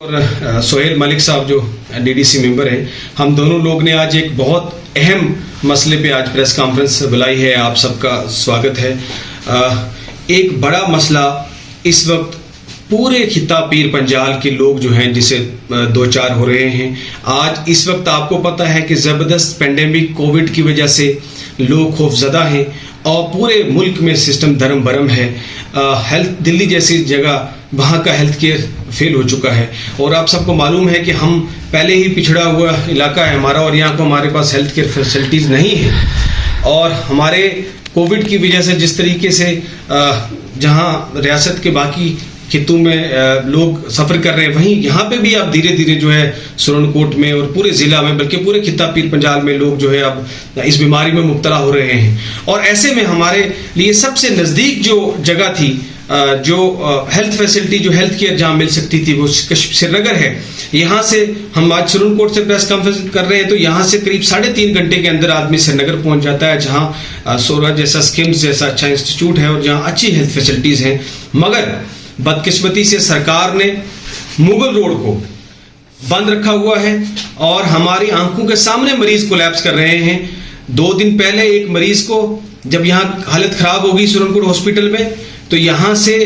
और सोहेल मलिक साहब जो डीडीसी मेंबर हैं, हम दोनों लोग ने आज एक बहुत अहम मसले पे आज प्रेस कॉन्फ्रेंस बुलाई है। आप सबका स्वागत है। एक बड़ा मसला इस वक्त पूरे खिता पीर पंजाल के लोग जो हैं जिसे दो चार हो रहे हैं। आज इस वक्त आपको पता है कि ज़बरदस्त पेंडेमिक कोविड की वजह से लोग खौफजदा हैं और पूरे मुल्क में सिस्टम धर्म भरम है। हेल्थ दिल्ली जैसी जगह वहाँ का हेल्थ केयर फेल हो चुका है और आप सबको मालूम है कि हम पहले ही पिछड़ा हुआ इलाका है हमारा और यहाँ को हमारे पास हेल्थ केयर फैसिलिटीज़ नहीं है। और हमारे कोविड की वजह से जिस तरीके से जहाँ रियासत के बाकी खितों में लोग सफ़र कर रहे हैं, वहीं यहाँ पे भी अब धीरे धीरे जो है सुरनकोट में और पूरे ज़िला में बल्कि पूरे खिता पीर पंजाल में लोग जो है अब इस बीमारी में मुब्तला हो रहे हैं। और ऐसे में हमारे लिए सबसे नज़दीक जो जगह थी, जो हेल्थ फैसिलिटी, जो हेल्थ केयर जहाँ मिल सकती थी, वो श्रीनगर है। यहाँ से हम आज सुरनकोट से प्रेस कॉन्फ्रेंस कर रहे हैं तो यहाँ से करीब 3.5 घंटे के अंदर आदमी श्रीनगर पहुँच जाता है, जहाँ सोरा जैसा स्किम्स जैसा अच्छा इंस्टीट्यूट है और जहाँ अच्छी हेल्थ फैसिलिटीज़ हैं। मगर बदकिस्मती से सरकार ने मुगल रोड को बंद रखा हुआ है और हमारी आंखों के सामने मरीज कोलैप्स कर रहे हैं। 2 दिन पहले एक मरीज को जब यहाँ हालत खराब हो गई सुरनकोट हॉस्पिटल में, तो यहाँ से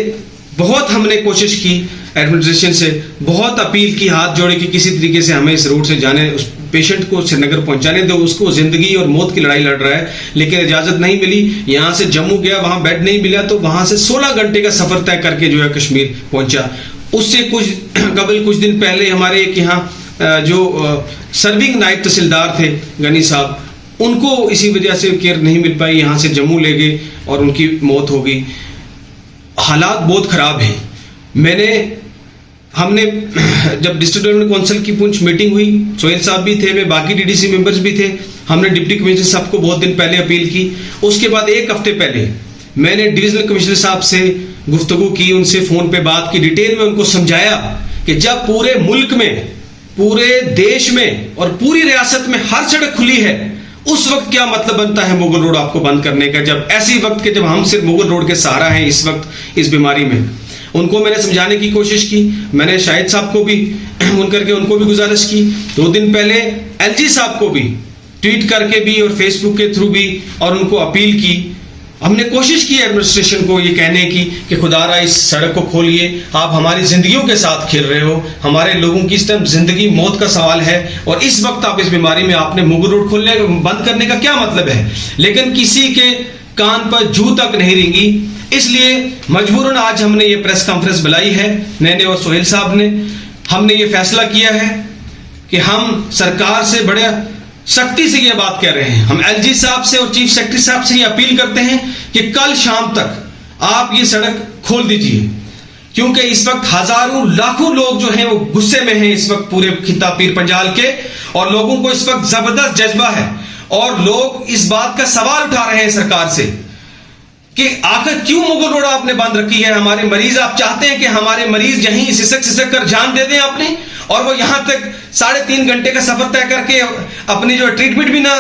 बहुत हमने कोशिश की, एडमिनिस्ट्रेशन से बहुत अपील की, हाथ जोड़े कि किसी तरीके से हमें इस रूट से जाने, उस पेशेंट को श्रीनगर पहुंचाने दो, उसको जिंदगी और मौत की लड़ाई लड़ रहा है, लेकिन इजाजत नहीं मिली। यहाँ से जम्मू गया, वहाँ बेड नहीं मिला तो वहाँ से 16 घंटे का सफर तय करके जो है कश्मीर पहुंचा। उससे कुछ दिन पहले हमारे एक यहाँ जो सर्विंग नायब तहसीलदार थे गनी साहब, उनको इसी वजह से केयर नहीं मिल पाई, यहाँ से जम्मू ले गए और उनकी मौत हो गई। हालात बहुत ख़राब हैं। हमने जब डिस्ट्रिक्ट डेवलपमेंट काउंसिल की पुंछ मीटिंग हुई, सोहेल साहब भी थे, में बाकी डीडीसी मेंबर्स भी थे, हमने डिप्टी कमिश्नर साहब को बहुत दिन पहले अपील की। उसके बाद 1 हफ्ते पहले मैंने डिविजनल कमिश्नर साहब से गुफ्तगू की, उनसे फ़ोन पे बात की, डिटेल में उनको समझाया कि जब पूरे मुल्क में, पूरे देश में और पूरी रियासत में हर सड़क खुली है, उस वक्त क्या मतलब बनता है मुगल रोड आपको बंद करने का, जब ऐसी वक्त के जब हम सिर्फ मुगल रोड के सहारा हैं इस वक्त इस बीमारी में। उनको मैंने समझाने की कोशिश की। मैंने शाहिद साहब को भी फोन करके उनको भी गुजारिश की। 2 दिन पहले एलजी साहब को भी ट्वीट करके भी और फेसबुक के थ्रू भी और उनको अपील की। हमने कोशिश की एडमिनिस्ट्रेशन को ये कहने की कि खुदारा इस सड़क को खोलिए, आप हमारी जिंदगियों के साथ खेल रहे हो, हमारे लोगों की इस टाइम जिंदगी मौत का सवाल है और इस वक्त आप इस बीमारी में आपने मुगल रोड खोलने बंद करने का क्या मतलब है। लेकिन किसी के कान पर जू तक नहीं रेंगी, इसलिए मजबूरन आज हमने ये प्रेस कॉन्फ्रेंस बुलाई है। मैंने और सोहेल साहब ने हमने ये फैसला किया है कि हम सरकार से बड़े सख्ती से ये बात कह रहे हैं, हम एलजी साहब से और चीफ सेक्रेटरी साहब से ये अपील करते हैं कि कल शाम तक आप ये सड़क खोल दीजिए, क्योंकि इस वक्त हजारों लाखों लोग जो हैं वो गुस्से में हैं इस वक्त पूरे खिता पीर पंजाल के, और लोगों को इस वक्त जबरदस्त जज्बा है और लोग इस बात का सवाल उठा रहे हैं सरकार से कि आखिर क्यों मुगल रोड आपने बंद रखी है। हमारे मरीज, आप चाहते हैं कि हमारे मरीज यहीं सिसक कर जान दे दें आपने, और वो यहां तक 3.5 घंटे का सफर तय करके अपनी जो ट्रीटमेंट भी ना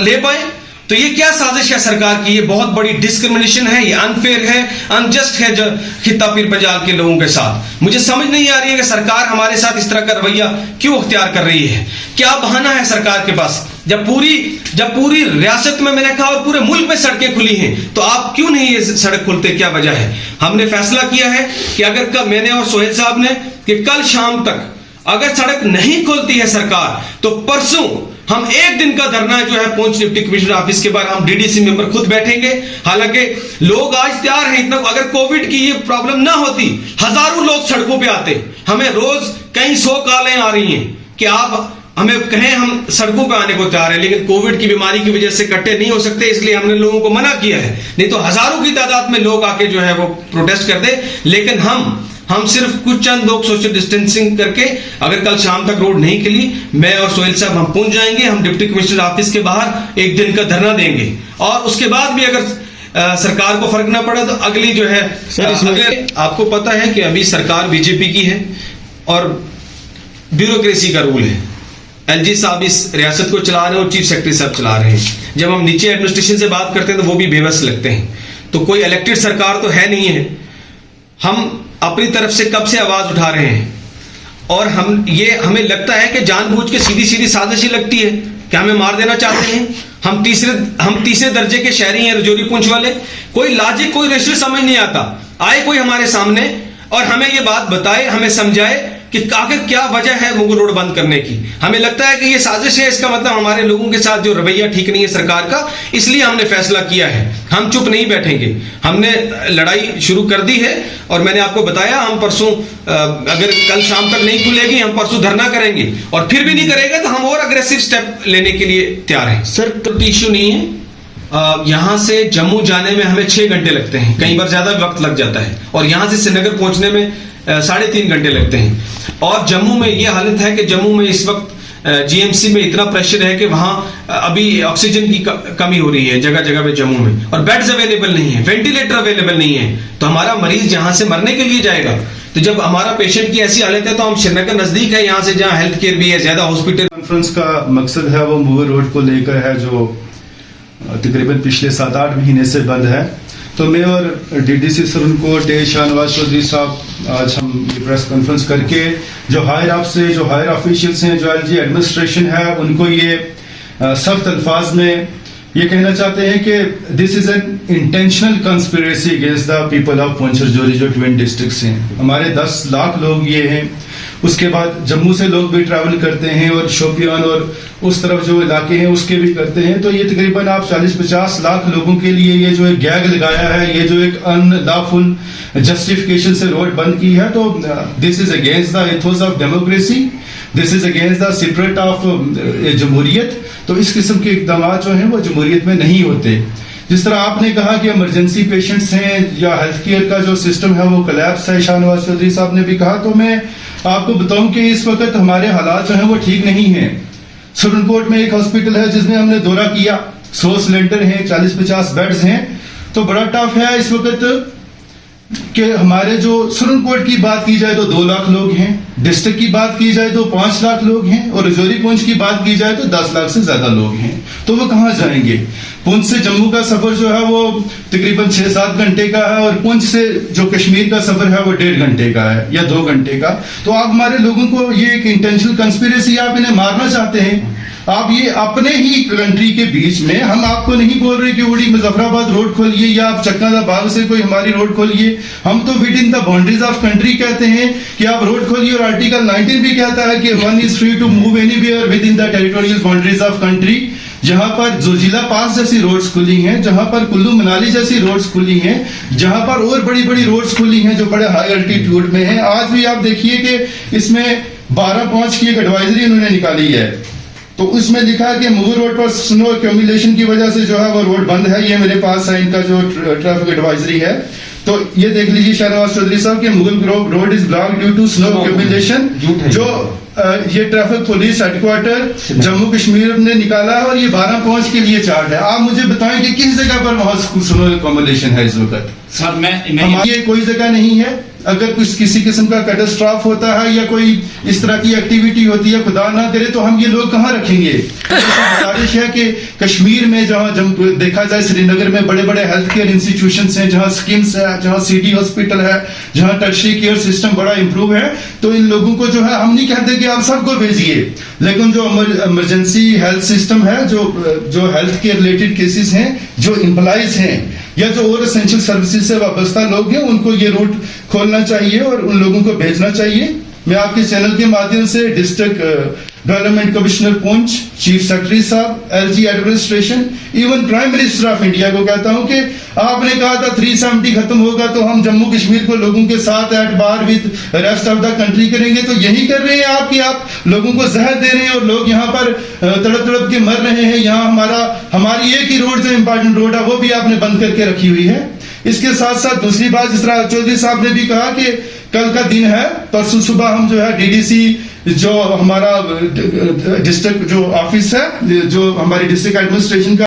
ले पाए। तो ये क्या साजिश है सरकार की, ये बहुत बड़ी डिस्क्रिमिनेशन है, ये अनफेयर है, अनजस्ट है जो खिता पीर पंजाल के लोगों के साथ। मुझे समझ नहीं आ रही है कि सरकार हमारे साथ इस तरह का रवैया क्यों अख्तियार कर रही है। क्या बहाना है सरकार के पास, जब पूरी रियासत में, मैंने कहा, और पूरे मुल्क में सड़कें खुली हैं, तो आप क्यों नहीं ये सड़क खोलते, क्या वजह है। हमने फैसला किया है कि अगर मैंने और सोहेल साहब ने कि कल शाम तक अगर सड़क नहीं खोलती है सरकार, तो परसों हम 1 दिन का धरना जो है पुंछ डिप्टी कमिश्नर ऑफिस के बाहर हम डीडीसी मेंबर खुद बैठेंगे। हालांकि लोग आज तैयार हैं, इतना अगर कोविड की ये प्रॉब्लम ना होती, हजारों लोग सड़कों पे आते। हमें रोज कई 100 कॉलें आ रही हैं कि आप हमें कहें, हम सड़कों पे आने को तैयार हैं, लेकिन कोविड की बीमारी की वजह से इकट्ठे नहीं हो सकते, इसलिए हमने लोगों को मना किया है। नहीं तो हजारों की तादाद में लोग आके जो है वो प्रोटेस्ट कर दे। लेकिन हम सिर्फ कुछ चंद लोग सोशल डिस्टेंसिंग करके, अगर कल शाम तक रोड नहीं खुली, मैं और सोहेल साहब हम पहुंच जाएंगे, हम डिप्टी कमिश्नर ऑफिस के बाहर 1 दिन का धरना देंगे। और उसके बाद भी अगर सरकार को फर्क ना पड़ा तो अगली जो है आपको पता है कि अभी सरकार बीजेपी की है और ब्यूरोक्रेसी का रूल है। एलजी साहब इस रियासत को चला रहे हैं और चीफ सेक्रेटरी साहब चला रहे हैं। जब हम नीचे एडमिनिस्ट्रेशन से बात करते हैं तो वो भी बेबस लगते हैं। तो कोई इलेक्टेड सरकार तो है नहीं है। हम अपनी तरफ से कब से आवाज उठा रहे हैं और हमें लगता है कि जानबूझ के सीधी सीधी साजिश ही लगती है कि हमें मार देना चाहते हैं। हम तीसरे दर्जे के शहरी हैं रजौरी पुंछ वाले। कोई लॉजिक, कोई रेशनल समझ नहीं आता। आए कोई हमारे सामने और हमें ये बात बताए, हमें समझाए कि आखिर क्या वजह है मुगल रोड बंद करने की। हमें लगता है कि ये साजिश है। इसका मतलब हमारे लोगों के साथ जो रवैया ठीक नहीं है सरकार का, इसलिए हमने फैसला किया है। हम चुप नहीं बैठेंगे, हमने लड़ाई शुरू कर दी है। और मैंने आपको बताया, हम परसों, अगर कल शाम तक नहीं खुलेगी, हम परसों धरना करेंगे। और फिर भी नहीं करेगा तो हम और अग्रेसिव स्टेप लेने के लिए तैयार हैं। सर, कोई इश्यू नहीं है। यहाँ से जम्मू जाने में हमें 6 घंटे लगते हैं, कई बार ज्यादा वक्त लग जाता है। और यहाँ से श्रीनगर पहुंचने में 3.5 घंटे लगते हैं। और जम्मू में ये हालत है कि जम्मू में इस वक्त जीएमसी में इतना प्रेशर है कि वहां अभी ऑक्सीजन की कमी हो रही है जगह जगह पे जम्मू में, और बेड्स अवेलेबल नहीं है, वेंटिलेटर अवेलेबल नहीं है। तो हमारा मरीज यहां से मरने के लिए जाएगा। तो जब हमारा पेशेंट की ऐसी हालत है तो हम श्रीनगर नजदीक है यहाँ से, जहाँ हेल्थ केयर भी है, ज्यादा हॉस्पिटल। कॉन्फ्रेंस का मकसद है वो मुगल रोड को लेकर है, जो तकरीबन पिछले 7-8 महीने से बंद है। तो मैं और डीडीसी सुरनकोट शाहनवाज चौधरी साहब आज हम ये प्रेस कॉन्फ्रेंस करके जो हायर ऑफिशियल्स हैं, जो एलजी एडमिनिस्ट्रेशन है, उनको ये सख्त अल्फाज में ये कहना चाहते हैं कि this is an intentional conspiracy against the people of Poonch Rajouri, जो ट्विन डिस्ट्रिक्ट्स हैं। हमारे 10 लाख लोग ये हैं। उसके बाद जम्मू से लोग भी ट्रैवल करते हैं और शोपियान और उस तरफ जो इलाके हैं उसके भी करते हैं। तो ये तकरीबन आप 40-50 लाख लोगों के लिए ये जो एक गैग लगाया है, ये जो एक अनलॉफुल जस्टिफिकेशन से रोड बंद की है, तो this is against the ethos of democracy, this is against the spirit of जमहूरियत। तो इस किस्म के इकदाम जो हैं वो जमहूरियत में नहीं होते। जिस तरह आपने कहा कि इमरजेंसी पेशेंट्स हैं या हेल्थ केयर का जो सिस्टम है वो कोलैप्स है, शाहनवाज चौधरी साहब ने भी कहा, तो मैं आपको बताऊं कि इस वक्त हमारे हालात जो हैं वो ठीक नहीं हैं। सुरनकोट में एक हॉस्पिटल है जिसमें हमने दौरा किया, 100 सिलेंडर हैं, 40-50 बेड्स हैं। तो बड़ा टफ है इस वक्त कि हमारे जो सुरनकोट की बात की जाए तो 2 लाख लोग हैं, डिस्ट्रिक्ट की बात की जाए तो 5 लाख लोग हैं, और रजौरी पुंछ की बात की जाए तो 10 लाख से ज्यादा लोग हैं। तो वो कहाँ जाएंगे? पुंछ से जम्मू का सफर जो है वो तकरीबन 6-7 घंटे का है, और पुंछ से जो कश्मीर का सफर है वो 1.5 घंटे का है या 2 घंटे का। तो आप हमारे लोगों को ये एक इंटेंशनल कंस्पिरेसी, आप इन्हें मारना चाहते हैं। आप ये अपने ही कंट्री के बीच में, हम आपको नहीं बोल रहे कि उड़ी मुजफ्फराबाद रोड खोलिए या आप चक्का बाग से कोई हमारी रोड खोलिए। हम तो with in the boundaries of country कहते हैं कि आप रोड खोलिए, और आर्टिकल 19 भी कहता है कि one is free to move anywhere within the territorial boundaries of country. जहां पर जोजिला पास जैसी रोड्स खुली हैं, जहां पर कुल्लू मनाली जैसी रोड्स खुली हैं, जहां पर और बड़ी बड़ी रोड्स खुली हैं जो बड़े हाई अल्टीट्यूड में हैं। आज भी आप देखिए कि इसमें 12/5 की एक एडवाइजरी उन्होंने निकाली है, तो उसमें लिखा है कि मुगल रोड पर स्नो एक्यूमुलेशन की वजह से जो है वो रोड बंद है। ये मेरे पास है इनका जो ट्रैफिक एडवाइजरी है। तो ये देख लीजिए शाहनवाज चौधरी साहब कि Mughal road is block due to snow accumulation, जो ये traffic police headquarter Jammu Kashmir ने निकाला है, और ये 12/5 के लिए चार्ट है। आप मुझे बताएं कि किस जगह पर वहां स्नो एक्यूमुलेशन है इस वक्त? सर ये कोई जगह नहीं है। अगर कुछ किसी किस्म का कैटास्ट्रॉफ होता है या कोई इस तरह की एक्टिविटी होती है, खुदा ना करे, तो हम ये लोग कहाँ रखेंगे? गुजारिश है कि कश्मीर में जहाँ देखा जाए, श्रीनगर में बड़े बड़े हेल्थ केयर इंस्टीट्यूशंस हैं, जहाँ स्किम्स है, जहाँ सिटी हॉस्पिटल है, जहाँ टर्शरी केयर सिस्टम बड़ा इंप्रूव है, तो इन लोगों को जो है, हम नहीं कहते कि आप सबको भेजिए, लेकिन जो इमरजेंसी हेल्थ सिस्टम है, जो हेल्थ केयर रिलेटेड केसेस हैं, जो एम्प्लॉइज हैं या जो और एसेंशियल सर्विसेज से वाबस्ता लोग हैं, उनको ये रूट खोलना चाहिए और उन लोगों को भेजना चाहिए। मैं आपके चैनल के माध्यम से district development commissioner Poonch, chief secretary साहब, LG administration, even prime minister of India को कहता हूं कि आपने कहा था 370 खत्म होगा तो हम जम्मू कश्मीर को लोगों के साथ at par with rest of the country करेंगे। तो यही कर रहे हैं आप कि आप लोगों को जहर दे रहे हैं और लोग यहाँ पर तड़प तड़प के मर रहे हैं। यहाँ हमारी एक ही रोड जो इंपॉर्टेंट रोड है वो भी आपने बंद करके रखी हुई है। इसके साथ साथ दूसरी बात, जिस तरह चौधरी साहब ने भी कहा कि कल का दिन है, परसों सुबह हम जो है डीडीसी, जो हमारा डिस्ट्रिक्ट जो ऑफिस है, जो हमारी डिस्ट्रिक्ट एडमिनिस्ट्रेशन का